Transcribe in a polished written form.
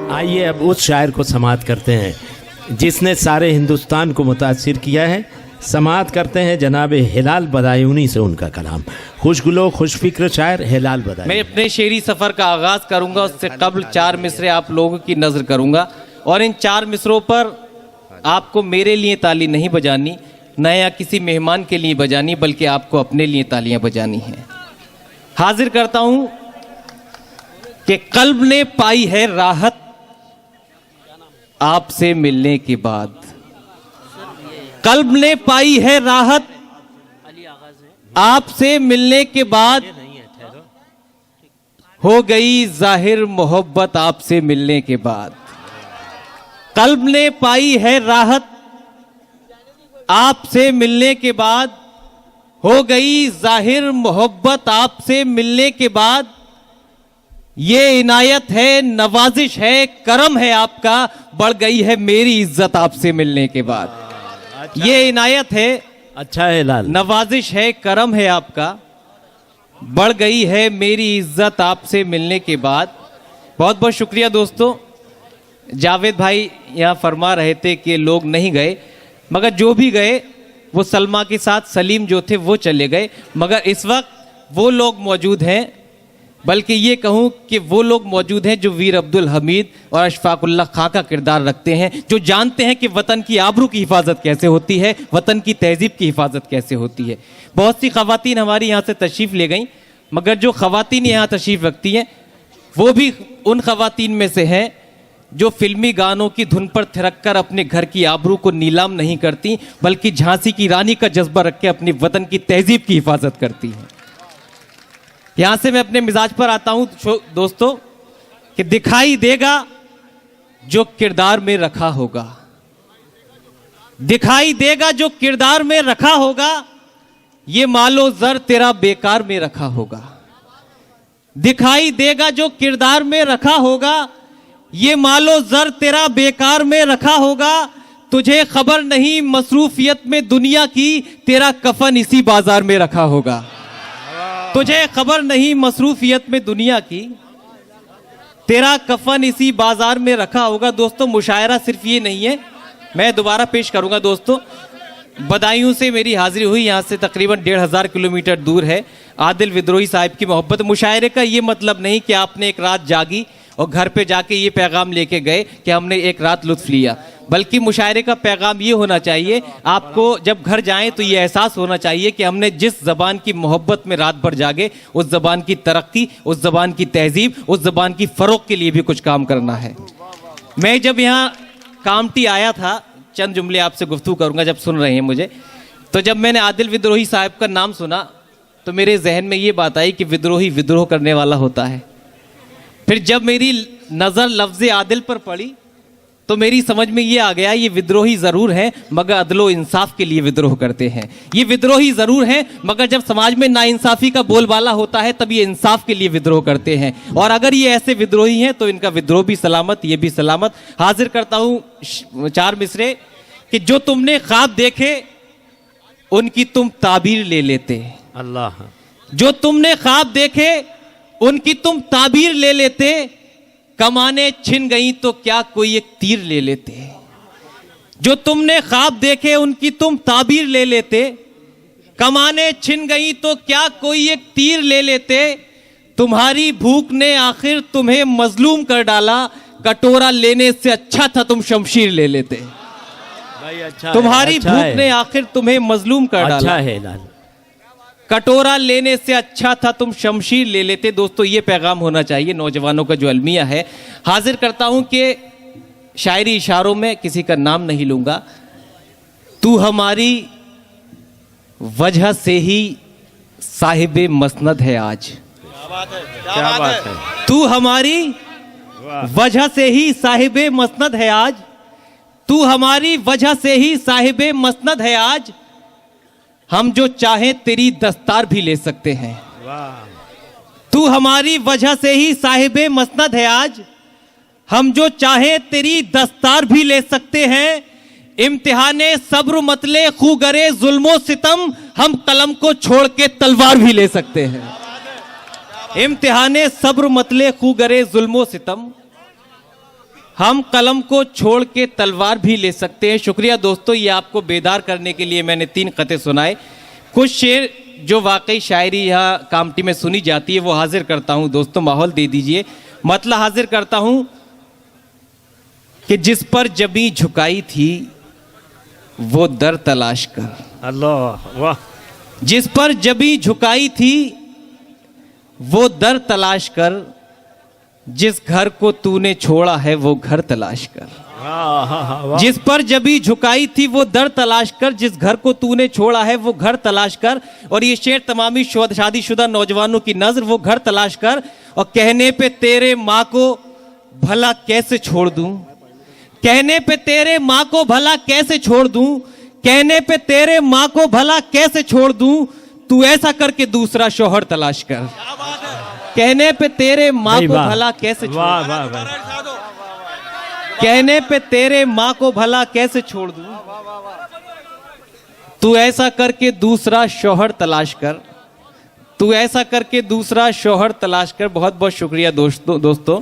आइए अब उस शायर को समाअत करते हैं जिसने सारे हिंदुस्तान को मुतासिर किया है। समाअत करते हैं जनाब हिलाल बदायूनी से उनका कलाम। खुशगुलो खुशफिक्र शायर हिलाल बदायूनी। मैं अपने शेरी सफ़र का आगाज़ करूंगा, उससे कबल 4 मिसरे आप लोगों की नज़र करूंगा और इन 4 मिसरों पर आपको मेरे लिए ताली नहीं बजानी, न या किसी मेहमान के लिए बजानी, बल्कि आपको अपने लिए तालियां बजानी हैं। हाजिर करता हूं कि कल्ब ने पाई है राहत आपसे मिलने के बाद, कल्ब ने पाई है राहत आपसे मिलने के बाद, हो गई जाहिर मोहब्बत आपसे मिलने के बाद। कल्ब ने पाई है राहत आपसे मिलने के बाद, हो गई जाहिर मोहब्बत आपसे मिलने के बाद। ये इनायत है, नवाजिश है, करम है आपका, बढ़ गई है मेरी इज्जत आपसे मिलने के बाद। ये इनायत है, अच्छा है लाल, नवाजिश है, करम है आपका, बढ़ गई है मेरी इज्जत आपसे मिलने के बाद। बहुत बहुत शुक्रिया दोस्तों। जावेद भाई यहाँ फरमा रहे थे कि लोग नहीं गए, मगर जो भी गए वो सलमा के साथ सलीम जो थे वो चले गए, मगर इस वक्त वो लोग मौजूद हैं, बल्कि ये कहूँ कि वो लोग मौजूद हैं जो वीर अब्दुल हमीद और अशफाकुल्लाह खां का किरदार रखते हैं, जो जानते हैं कि वतन की आबरू की हिफाजत कैसे होती है, वतन की तहजीब की हिफाजत कैसे होती है। बहुत सी खवातीन हमारी यहाँ से तशरीफ़ ले गई, मगर जो खवातीन यहाँ तशरीफ़ रखती हैं वो भी उन खवातीन में से हैं जो फिल्मी गानों की धुन पर थिरक कर अपने घर की आबरू को नीलाम नहीं करती, बल्कि झांसी की रानी का जज्बा रख के अपनी वतन की तहजीब की हिफाजत करती हैं। यहां से मैं अपने मिजाज पर आता हूं दोस्तों कि दिखाई देगा जो किरदार में रखा होगा, दिखाई देगा जो किरदार में रखा होगा, ये मालो जर तेरा बेकार में रखा होगा। दिखाई देगा जो किरदार में रखा होगा, ये मालो जर तेरा बेकार में रखा होगा। तुझे खबर नहीं मसरूफियत में दुनिया की, तेरा कफन इसी बाजार में रखा होगा। तुझे खबर नहीं मसरूफियत में दुनिया की, तेरा कफन इसी बाजार में रखा होगा। दोस्तों मुशायरा सिर्फ ये नहीं है, मैं दोबारा पेश करूंगा दोस्तों। बदायूं से मेरी हाजिरी हुई, यहाँ से तकरीबन 1500 किलोमीटर दूर है। आदिल विद्रोही साहिब की मोहब्बत। मुशायरे का ये मतलब नहीं कि आपने एक रात जागी और घर पे जाके ये पैगाम लेके गए कि हमने एक रात लुत्फ लिया, बल्कि मुशायरे का पैगाम ये होना चाहिए, आपको जब घर जाएं तो ये एहसास होना चाहिए कि हमने जिस ज़बान की मोहब्बत में रात भर जागे, उस ज़बान की तरक्की, उस ज़बान की तहजीब, उस ज़बान की फ़रोग़ के लिए भी कुछ काम करना है। मैं जब यहाँ कामटी आया था, चंद जुमले आपसे गुफ्तगू करूँगा जब सुन रहे हैं मुझे, तो जब मैंने आदिल विद्रोही साहब का नाम सुना तो मेरे जहन में ये बात आई कि विद्रोही विद्रोह करने वाला होता है। फिर जब मेरी नज़र लफ्ज़ आदिल पर पड़ी तो मेरी समझ में ये आ गया, ये विद्रोही ज़रूर हैं मगर अदलो इंसाफ के लिए विद्रोह करते हैं। ये विद्रोही ज़रूर हैं मगर जब समाज में नाइंसाफ़ी का बोलबाला होता है तब ये इंसाफ के लिए विद्रोह करते हैं। और अगर ये ऐसे विद्रोही हैं तो इनका विद्रोह भी सलामत, ये भी सलामत। हाजिर करता हूँ 4 मिसरे कि जो तुमने ख्वाब देखे उनकी तुम ताबीर ले लेते। अल्लाह। जो तुमने ख्वाब देखे उनकी तुम ताबीर ले लेते, कमाने छिन गई तो क्या कोई एक तीर ले लेते। जो तुमने ख्वाब देखे उनकी तुम ताबीर ले लेते, कमाने छिन गई तो क्या कोई एक तीर ले लेते। तुम्हारी भूख ने आखिर तुम्हें मजलूम कर डाला, कटोरा लेने से अच्छा था तुम शमशीर ले लेते। भाई अच्छा तुम्हारी अच्छा भूख ने आखिर तुम्हें मजलूम कर डाला, अच्छा है लाल, कटोरा लेने से अच्छा था तुम शमशीर ले लेते। दोस्तों ये पैगाम होना चाहिए नौजवानों का जो अलमिया है। हाजिर करता हूं कि शायरी इशारों में किसी का नाम नहीं लूंगा। तू हमारी वजह से ही साहिबे मसनद है आज। क्या बात है। तू हमारी वजह से ही साहिबे मसनद है आज, तू हमारी वजह से ही साहिबे मसनद है आज। हम जो चाहें तेरी दस्तार भी ले सकते हैं। तू हमारी वजह से ही साहिबे मसनद है आज, हम जो चाहें तेरी दस्तार भी ले सकते हैं। इम्तिहाने सब्र मतले खूगरे जुल्मो सितम, हम कलम को छोड़ के तलवार भी ले सकते हैं। इम्तिहाने सब्र मतले खूगरे जुल्मो सितम, हम कलम को छोड़ के तलवार भी ले सकते हैं। शुक्रिया दोस्तों, ये आपको बेदार करने के लिए मैंने 3 कते सुनाए। कुछ शेर जो वाकई शायरी यहाँ कामटी में सुनी जाती है वो हाजिर करता हूँ दोस्तों, माहौल दे दीजिए। मतलब हाजिर करता हूँ कि जिस पर जबी झुकाई थी वो दर तलाश कर। अल्लाह वाह। जिस पर जबी झुकाई थी वो दर तलाश कर, जिस घर को तूने छोड़ा है वो घर तलाश कर। जिस पर जबी झुकाई थी वो दर तलाश कर, जिस घर को तूने छोड़ा है वो घर तलाश कर। और ये शेर तमामी शादीशुदा नौजवानों की नजर, वो घर तलाश कर। और कहने पे तेरे माँ को भला कैसे छोड़ दूं, कहने पे तेरे माँ को भला कैसे छोड़ दूं, कहने पे तेरे माँ को भला कैसे छोड़ दूं, तू ऐसा करके दूसरा शौहर तलाश कर। कहने पे तेरे माँ को भला कैसे छोड़ दूं, कहने पे तेरे माँ को भला कैसे छोड़ दूं, तू ऐसा करके दूसरा शौहर तलाश कर, तू ऐसा करके दूसरा शौहर तलाश कर। बहुत बहुत शुक्रिया दोस्तों।